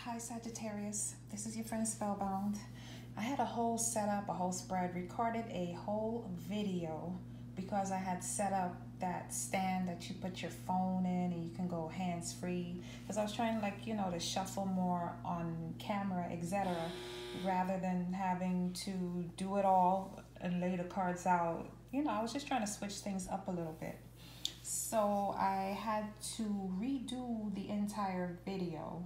Hi Sagittarius, this is your friend Spellbound. I had a whole setup, a whole spread, recorded a whole video because I had set up that stand that you put your phone in and you can go hands-free, because I was trying to shuffle more on camera, etc., rather than having to do it all and lay the cards out. I was just trying to switch things up a little bit. So I had to redo the entire video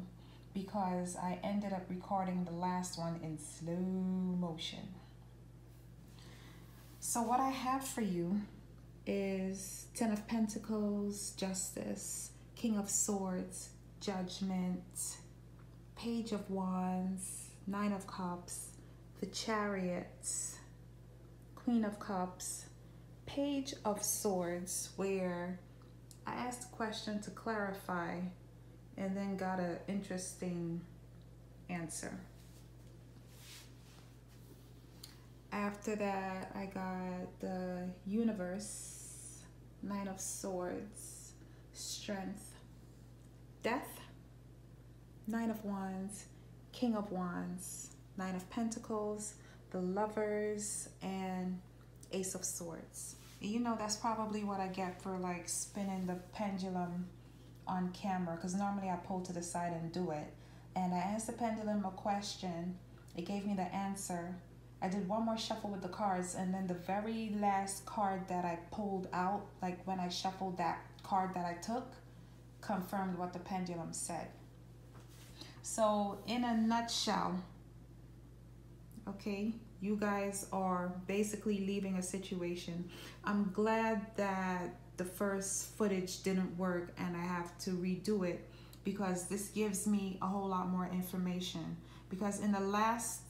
because I ended up recording the last one in slow motion. So what I have for you is Ten of Pentacles, Justice, King of Swords, Judgment, Page of Wands, Nine of Cups, the Chariot, Queen of Cups, Page of Swords, where I asked a question to clarify and then got an interesting answer. After that, I got the Universe, Nine of Swords, Strength, Death, Nine of Wands, King of Wands, Nine of Pentacles, the Lovers, and Ace of Swords. That's probably what I get for spinning the pendulum on camera, because normally I pull to the side and do it. And I asked the pendulum a question, it gave me the answer. I did one more shuffle with the cards, and then the very last card that I pulled out, when I shuffled that card that I took, confirmed what the pendulum said. So in a nutshell, okay, you guys are basically leaving a situation. I'm glad that the first footage didn't work and I have to redo it, because this gives me a whole lot more information. Because in the last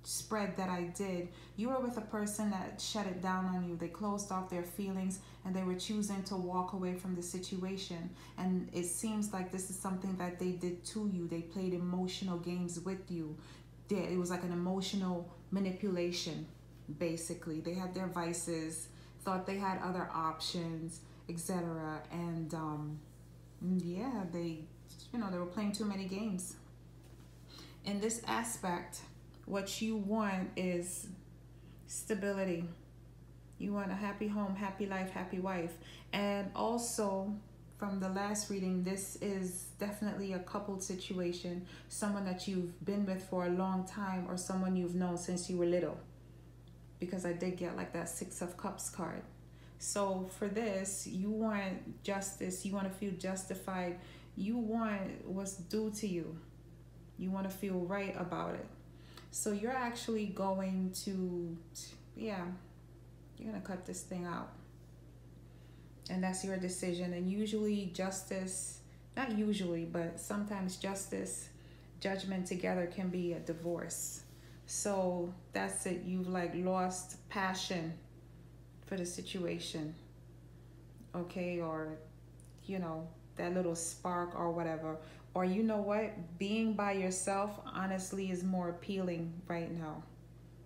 spread that I did, you were with a person that shut it down on you. They closed off their feelings and they were choosing to walk away from the situation. And it seems like this is something that they did to you. They played emotional games with you. It was like an emotional manipulation, basically. They had their vices, thought they had other options, etc. And yeah, they were playing too many games. In this aspect, what you want is stability. You want a happy home, happy life, happy wife. And also, from the last reading, this is definitely a coupled situation. Someone that you've been with for a long time, or someone you've known since you were little. Because I did get that Six of Cups card. So for this, you want justice. You want to feel justified. You want what's due to you. You want to feel right about it. So you're actually going to, you're going to cut this thing out. And that's your decision. And usually justice, not usually, but sometimes justice, judgment together can be a divorce. So that's it. You've lost passion for the situation. Okay, or that little spark or whatever. Or you know what? Being by yourself honestly is more appealing right now.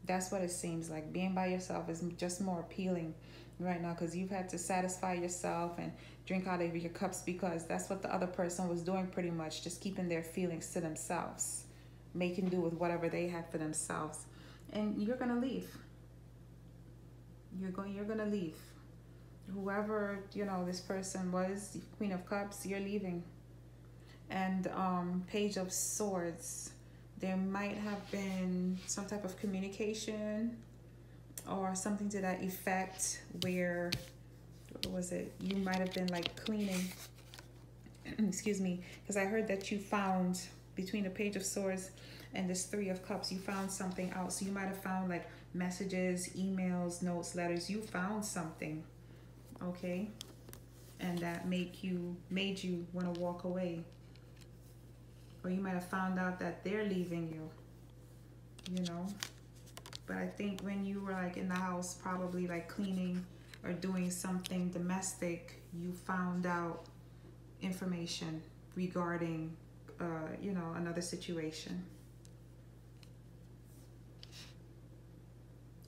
That's what it seems like. Being by yourself is just more appealing right now, because you've had to satisfy yourself and drink out of your cups, because that's what the other person was doing pretty much, just keeping their feelings to themselves, making do with whatever they had for themselves. And you're gonna leave. You're gonna leave. Whoever this person was, Queen of Cups, you're leaving. And Page of Swords, there might have been some type of communication or something to that effect, where, what was it? You might have been cleaning. Excuse me, because I heard that you found, between the Page of Swords and this Three of Cups, you found something out. So you might have found messages, emails, notes, letters. You found something, okay? And that made you want to walk away. Or you might have found out that they're leaving you, But I think when you were in the house, probably cleaning or doing something domestic, you found out information regarding, another situation.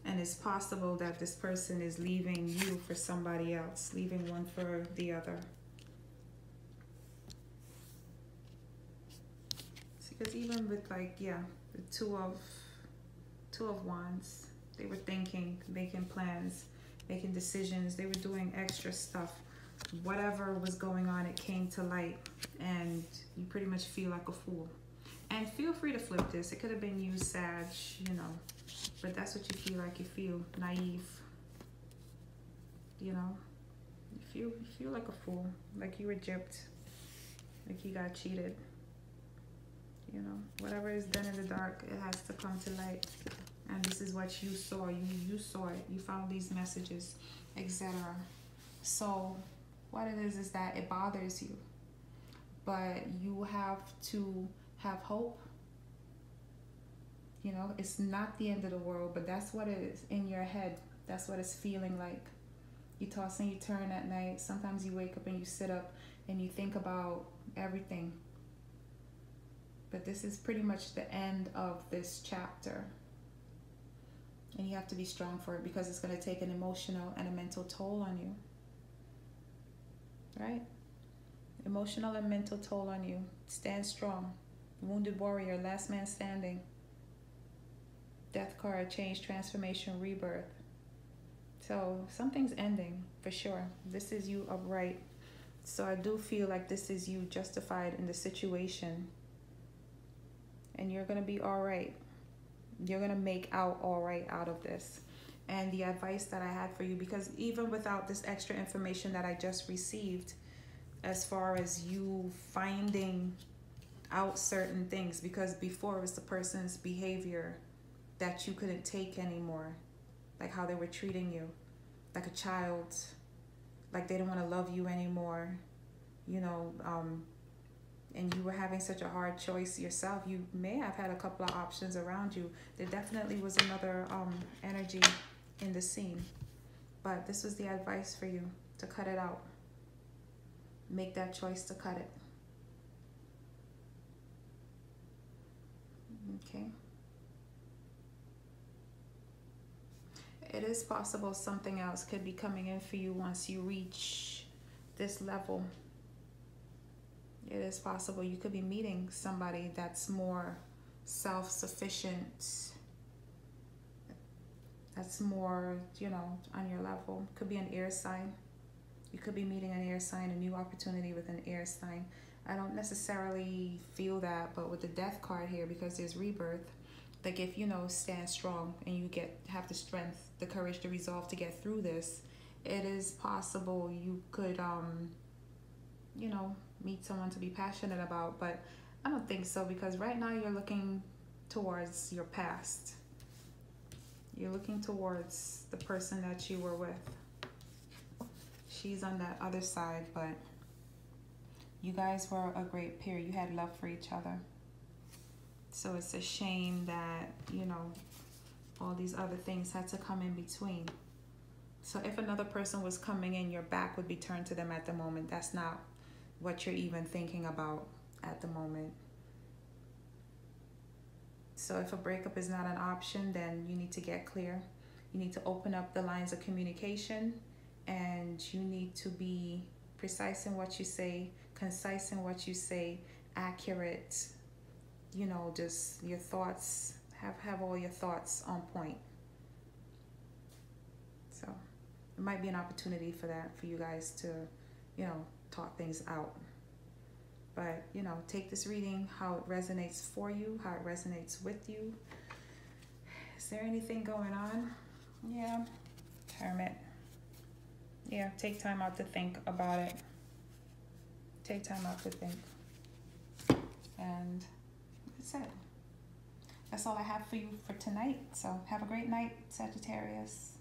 And it's possible that this person is leaving you for somebody else, leaving one for the other. Because even with like, yeah, the two of wands, they were thinking, making plans, making decisions. They were doing extra stuff. Whatever was going on, it came to light, and you pretty much feel like a fool. And feel free to flip this. It could have been you, Sag, you know, but that's what you feel like. You feel naive, you know. You feel like a fool, like you were gypped, like you got cheated. You know, whatever is done in the dark, it has to come to light. And this is what you saw. You saw it. You found these messages, etc. So what it is that it bothers you, but you have to have hope. You know, it's not the end of the world, but that's what it is in your head. That's what it's feeling like. You toss and you turn at night. Sometimes you wake up and you sit up and you think about everything. But this is pretty much the end of this chapter. And you have to be strong for it, because it's going to take an emotional and a mental toll on you. Right? Emotional and mental toll on you. Stand strong. Wounded warrior, last man standing. Death card, change, transformation, rebirth. So something's ending for sure. This is you upright. So I do feel like this is you justified in the situation. And you're going to be all right. You're going to make out all right out of this. And the advice that I had for you, because even without this extra information that I just received, as far as you finding out certain things, because before it was the person's behavior that you couldn't take anymore, like how they were treating you like a child, like they didn't want to love you anymore, you know, and you were having such a hard choice yourself. You may have had a couple of options around you. There definitely was another energy in the scene, but this was the advice for you, to cut it out. Make that choice to cut it. Okay. It is possible something else could be coming in for you once you reach this level. It is possible you could be meeting somebody that's more self-sufficient, that's more, you know, on your level. Could be an air sign. You could be meeting an air sign, a new opportunity with an air sign. I don't necessarily feel that, but with the death card here, because there's rebirth, like if, you know, stand strong and you have the strength, the courage, the resolve to get through this, it is possible you could, you know, meet someone to be passionate about. But I don't think so, because right now you're looking towards your past. You're looking towards the person that you were with. She's on that other side, but you guys were a great pair. You had love for each other. So it's a shame that, you know, all these other things had to come in between. So if another person was coming in, your back would be turned to them at the moment. That's not what you're even thinking about at the moment. So if a breakup is not an option, then you need to get clear. You need to open up the lines of communication, and you need to be precise in what you say, concise in what you say, accurate. You know, just your thoughts, have all your thoughts on point. So it might be an opportunity for that, for you guys to, you know, talk things out. But, you know, take this reading how it resonates for you, how it resonates with you. Is there anything going on? Yeah, Hermit. Yeah, take time out to think about it. Take time out to think. And that's it. That's all I have for you for tonight. So have a great night, Sagittarius.